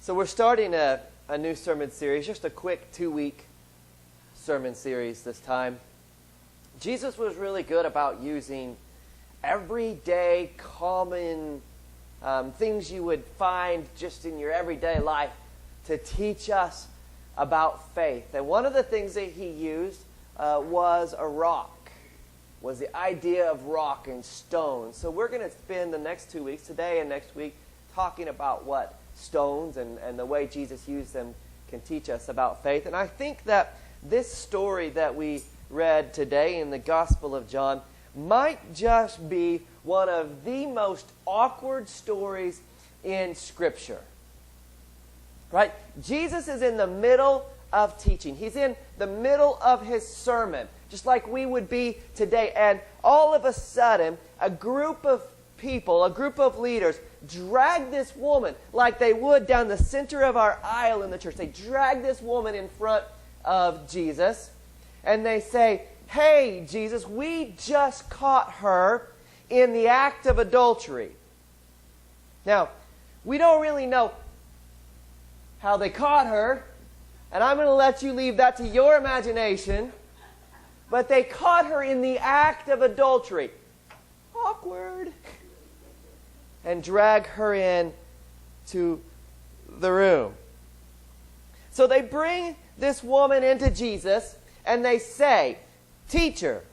So we're starting a new sermon series, just a quick 2-week sermon series this time. Jesus was really good about using everyday, common things you would find just in your everyday life to teach us about faith. And one of the things that he used was a rock, was the idea of rock and stone. So we're going to spend the next 2 weeks, today and next week, talking about what stones and the way Jesus used them can teach us about faith. And I think that this story that we read today in the Gospel of John might just be one of the most awkward stories in Scripture. Right? Jesus is in the middle of teaching. He's in the middle of his sermon, just like we would be today. And all of a sudden, a group of people, a group of leaders, drag this woman like they would down the center of our aisle in the church. They drag this woman in front of Jesus, and they say, "Hey, Jesus, we just caught her in the act of adultery." Now, we don't really know how they caught her, and I'm going to let you leave that to your imagination, but they caught her in the act of adultery. Awkward. And drag her in to the room. So they bring this woman into Jesus, and they say, "Teacher,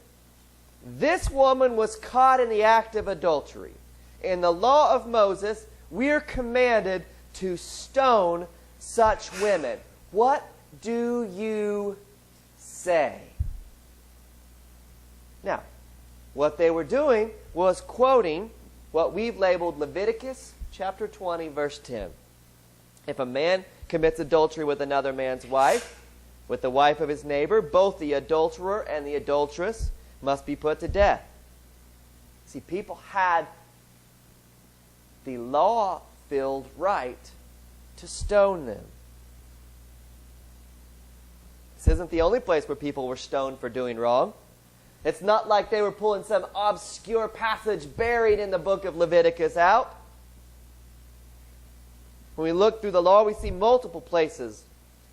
this woman was caught in the act of adultery. In the law of Moses, we're commanded to stone such women. What do you say?" Now, what they were doing was quoting what we've labeled Leviticus chapter 20, verse 10. If a man commits adultery with another man's wife, with the wife of his neighbor, both the adulterer and the adulteress must be put to death. See, people had the law-filled right to stone them. This isn't the only place where people were stoned for doing wrong. It's not like they were pulling some obscure passage buried in the book of Leviticus out. When we look through the law, we see multiple places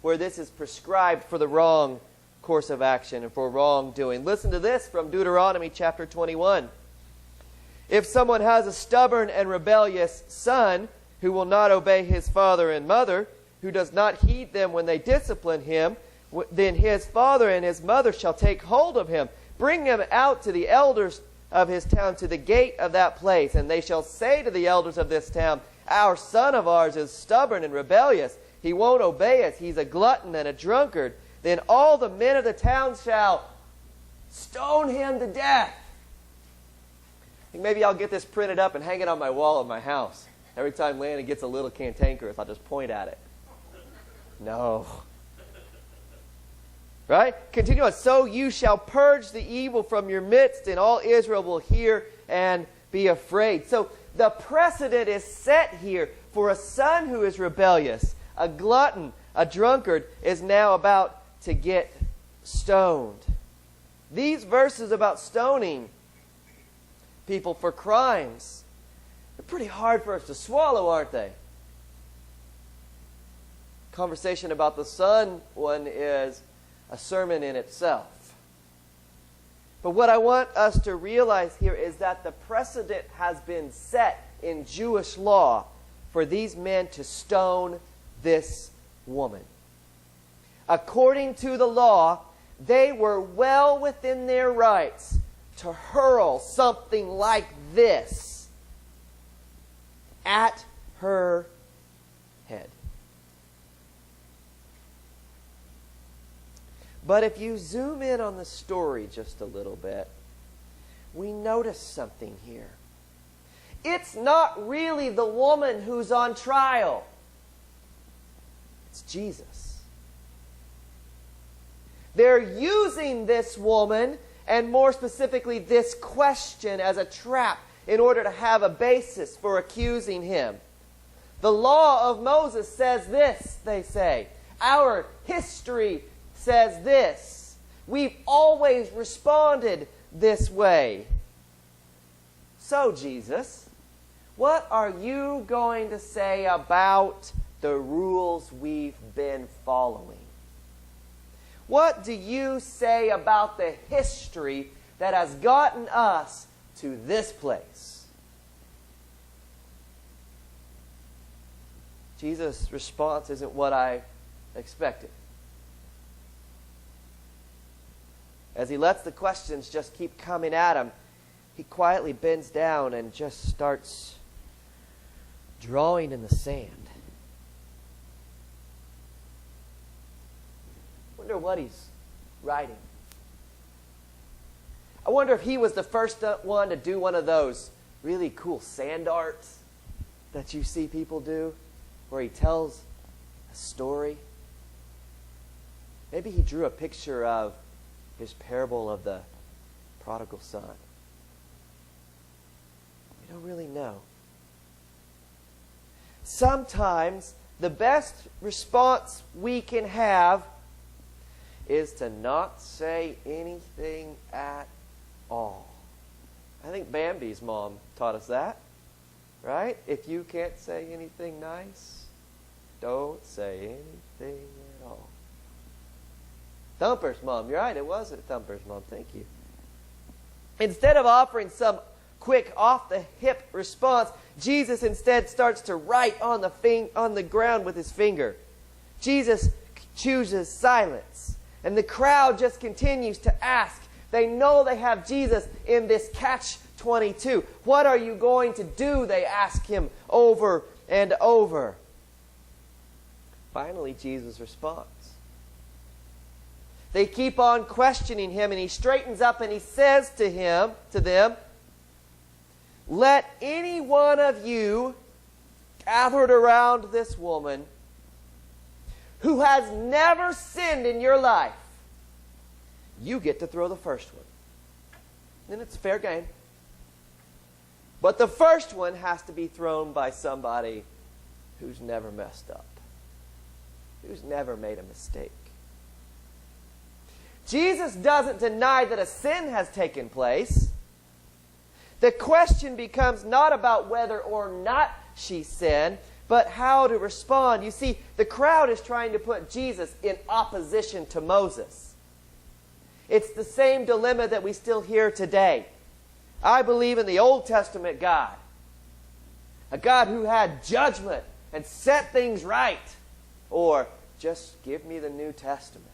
where this is prescribed for the wrong course of action and for wrongdoing. Listen to this from Deuteronomy chapter 21. If someone has a stubborn and rebellious son who will not obey his father and mother, who does not heed them when they discipline him, then his father and his mother shall take hold of him, bring him out to the elders of his town, to the gate of that place, and they shall say to the elders of this town, "Our son of ours is stubborn and rebellious. He won't obey us. He's a glutton and a drunkard." Then all the men of the town shall stone him to death. I think maybe I'll get this printed up and hang it on my wall of my house. Every time Landon gets a little cantankerous, I'll just point at it. No. Right? Continue on. "So you shall purge the evil from your midst, and all Israel will hear and be afraid." So the precedent is set here for a son who is rebellious, a glutton, a drunkard, is now about to get stoned. These verses about stoning people for crimes are pretty hard for us to swallow, aren't they? Conversation about the son one is a sermon in itself. But what I want us to realize here is that the precedent has been set in Jewish law for these men to stone this woman. According to the law, they were well within their rights to hurl something like this at her head. But if you zoom in on the story just a little bit, we notice something here. It's not really the woman who's on trial. It's Jesus. They're using this woman, and more specifically this question, as a trap in order to have a basis for accusing him. The law of Moses says this, they say. Our history says this. We've always responded this way. So, Jesus, what are you going to say about the rules we've been following? What do you say about the history that has gotten us to this place? Jesus' response isn't what I expected. As he lets the questions just keep coming at him, he quietly bends down and just starts drawing in the sand. I wonder what he's writing. I wonder if he was the first one to do one of those really cool sand arts that you see people do, where he tells a story. Maybe he drew a picture of his parable of the prodigal son. We don't really know. Sometimes the best response we can have is to not say anything at all. I think Bambi's mom taught us that, right? If you can't say anything nice, don't say anything at all. Thumper's mom, you're right, it was Thumper's mom, thank you. Instead of offering some quick, off-the-hip response, Jesus instead starts to write on the ground with his finger. Jesus chooses silence. And the crowd just continues to ask. They know they have Jesus in this catch-22. What are you going to do? They ask him over and over. Finally, Jesus responds. They keep on questioning him, and he straightens up and he says to them, "Let any one of you gathered around this woman who has never sinned in your life, you get to throw the first one." And it's fair game. But the first one has to be thrown by somebody who's never messed up, who's never made a mistake. Jesus doesn't deny that a sin has taken place. The question becomes not about whether or not she sinned, but how to respond. You see, the crowd is trying to put Jesus in opposition to Moses. It's the same dilemma that we still hear today. I believe in the Old Testament God, a God who had judgment and set things right, or just give me the New Testament.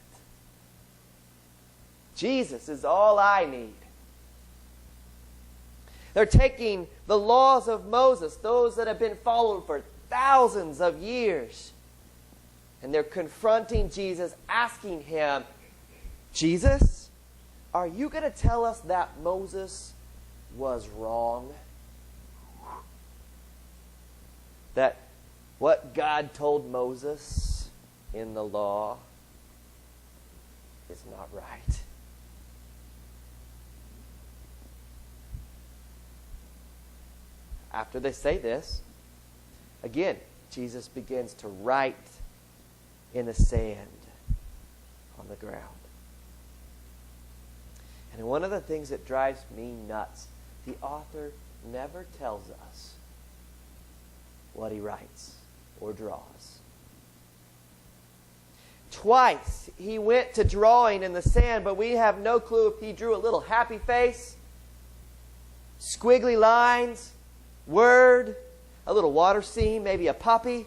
Jesus is all I need. They're taking the laws of Moses, those that have been followed for thousands of years, and they're confronting Jesus, asking him, "Jesus, are you going to tell us that Moses was wrong? That what God told Moses in the law is not right?" After they say this, again, Jesus begins to write in the sand on the ground. And one of the things that drives me nuts, the author never tells us what he writes or draws. Twice he went to drawing in the sand, but we have no clue if he drew a little happy face, squiggly lines, word, a little water scene, maybe a puppy.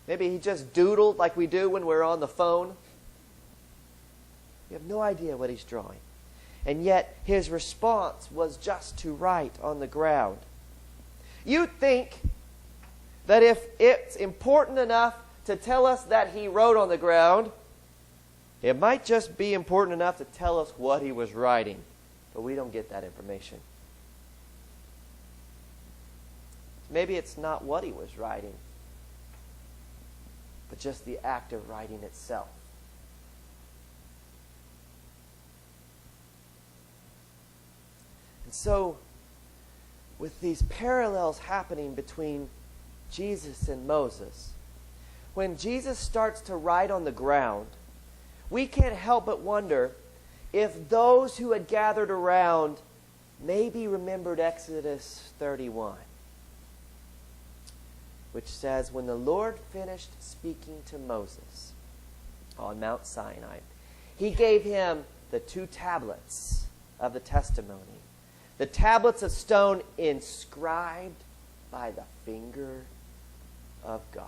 Maybe he just doodled like we do when we're on the phone. We have no idea what he's drawing. And yet his response was just to write on the ground. You'd think that if it's important enough to tell us that he wrote on the ground, it might just be important enough to tell us what he was writing. But we don't get that information. Maybe it's not what he was writing, but just the act of writing itself. And so, with these parallels happening between Jesus and Moses, when Jesus starts to write on the ground, we can't help but wonder if those who had gathered around maybe remembered Exodus 31. which says, when the Lord finished speaking to Moses on Mount Sinai, he gave him the 2 tablets of the testimony, the tablets of stone inscribed by the finger of God.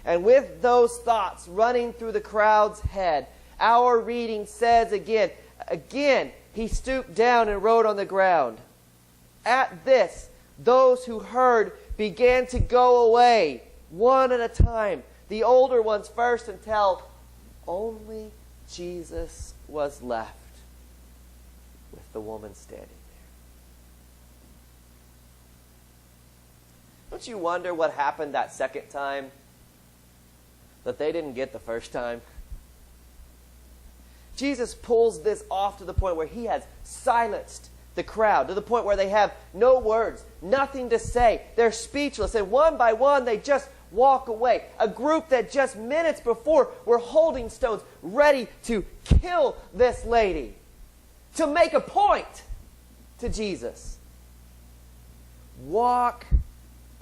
And with those thoughts running through the crowd's head, our reading says again, he stooped down and wrote on the ground. At this, those who heard began to go away, one at a time, the older ones first, until only Jesus was left with the woman standing there. Don't you wonder what happened that second time that they didn't get the first time? Jesus pulls this off to the point where he has silenced the crowd, to the point where they have no words, nothing to say. They're speechless, and one by one they just walk away. A group that just minutes before were holding stones ready to kill this lady, to make a point to Jesus, walk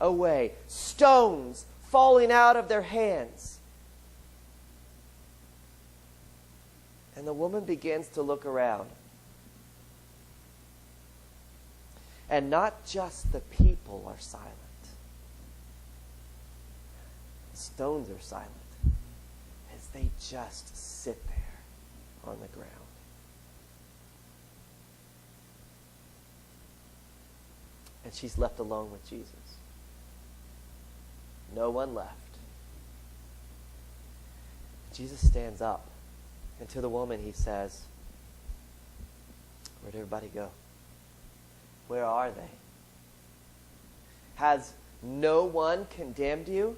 away, stones falling out of their hands. And the woman begins to look around. And not just the people are silent. The stones are silent as they just sit there on the ground. And she's left alone with Jesus. No one left. Jesus stands up, and to the woman he says, "Where'd everybody go? Where are they? Has no one condemned you?"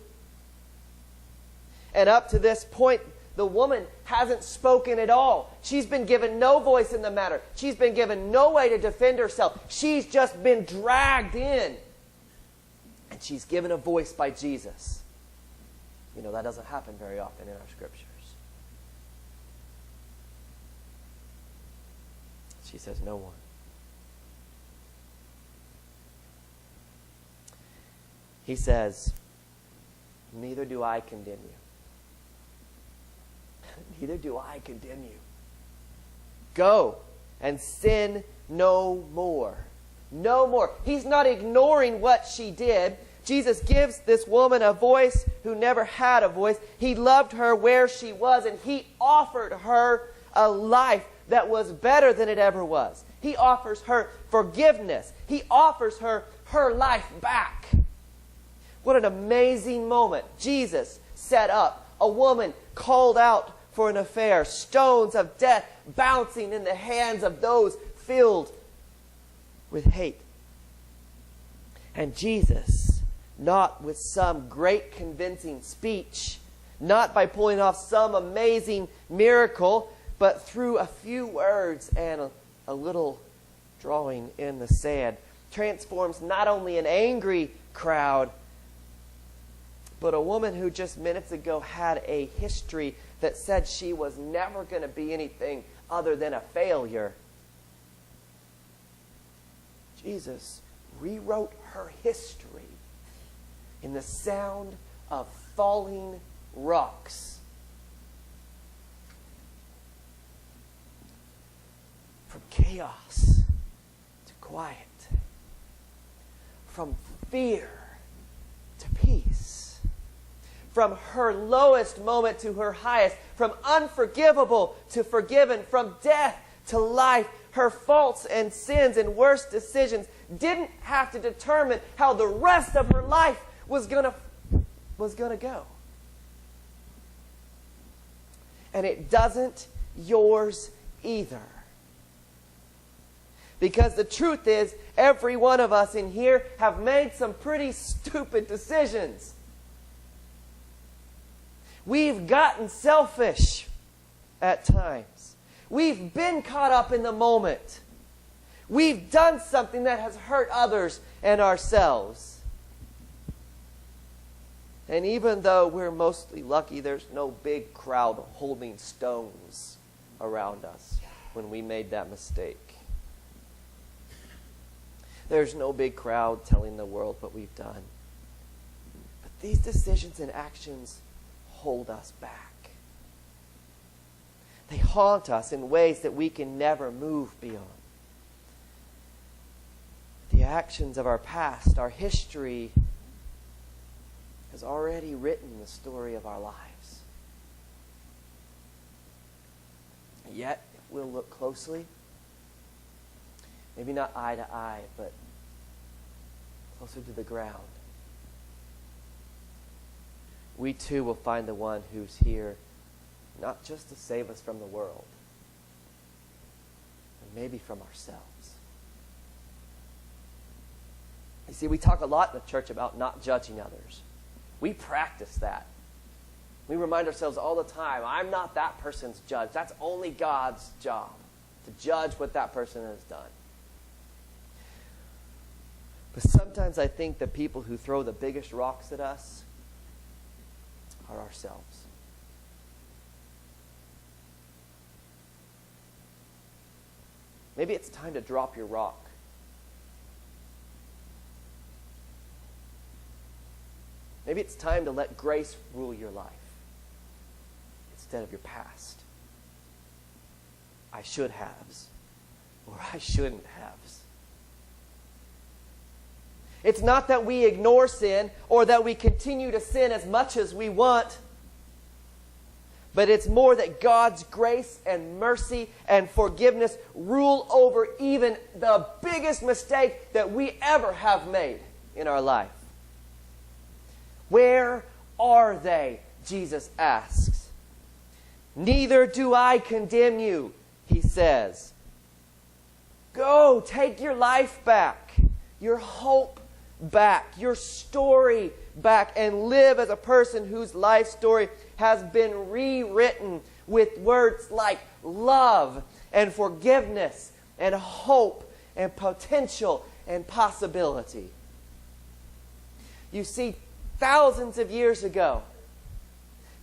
And up to this point, the woman hasn't spoken at all. She's been given no voice in the matter. She's been given no way to defend herself. She's just been dragged in. And she's given a voice by Jesus. You know, that doesn't happen very often in our scriptures. She says, "No one." He says, "Neither do I condemn you." Neither do I condemn you. Go and sin no more. No more. He's not ignoring what she did. Jesus gives this woman a voice who never had a voice. He loved her where she was, and he offered her a life that was better than it ever was. He offers her forgiveness. He offers her life back. What an amazing moment. Jesus set up a woman called out for an affair, stones of death bouncing in the hands of those filled with hate. And Jesus, not with some great convincing speech, not by pulling off some amazing miracle, but through a few words and a little drawing in the sand, transforms not only an angry crowd, but a woman who just minutes ago had a history that said she was never going to be anything other than a failure. Jesus rewrote her history in the sound of falling rocks. From chaos to quiet. From fear to peace. From her lowest moment to her highest. From unforgivable to forgiven. From death to life. Her faults and sins and worst decisions didn't have to determine how the rest of her life was gonna go. And it doesn't yours either. Because the truth is, every one of us in here have made some pretty stupid decisions. We've gotten selfish at times. We've been caught up in the moment. We've done something that has hurt others and ourselves. And even though we're mostly lucky, there's no big crowd holding stones around us when we made that mistake. There's no big crowd telling the world what we've done. But these decisions and actions hold us back. They haunt us in ways that we can never move beyond. The actions of our past, our history, has already written the story of our lives. Yet, if we'll look closely, maybe not eye to eye, but closer to the ground, we too will find the one who's here not just to save us from the world, but maybe from ourselves. You see, we talk a lot in the church about not judging others. We practice that. We remind ourselves all the time, I'm not that person's judge. That's only God's job, to judge what that person has done. But sometimes I think the people who throw the biggest rocks at us are ourselves. Maybe it's time to drop your rock. Maybe it's time to let grace rule your life instead of your past. I should haves, or I shouldn't haves. It's not that we ignore sin or that we continue to sin as much as we want, but it's more that God's grace and mercy and forgiveness rule over even the biggest mistake that we ever have made in our life. Where are they? Jesus asks. Neither do I condemn you, he says. Go, take your life back, your hope back, your story back, and live as a person whose life story has been rewritten with words like love and forgiveness and hope and potential and possibility. You see, thousands of years ago,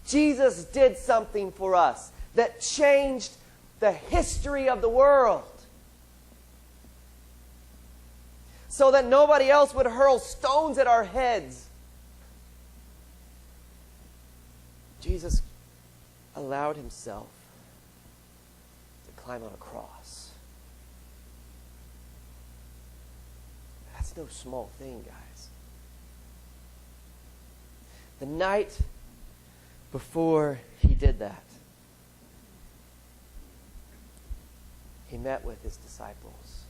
Jesus did something for us that changed the history of the world, so that nobody else would hurl stones at our heads. Jesus allowed himself to climb on a cross. That's no small thing, guys. The night before he did that, he met with his disciples.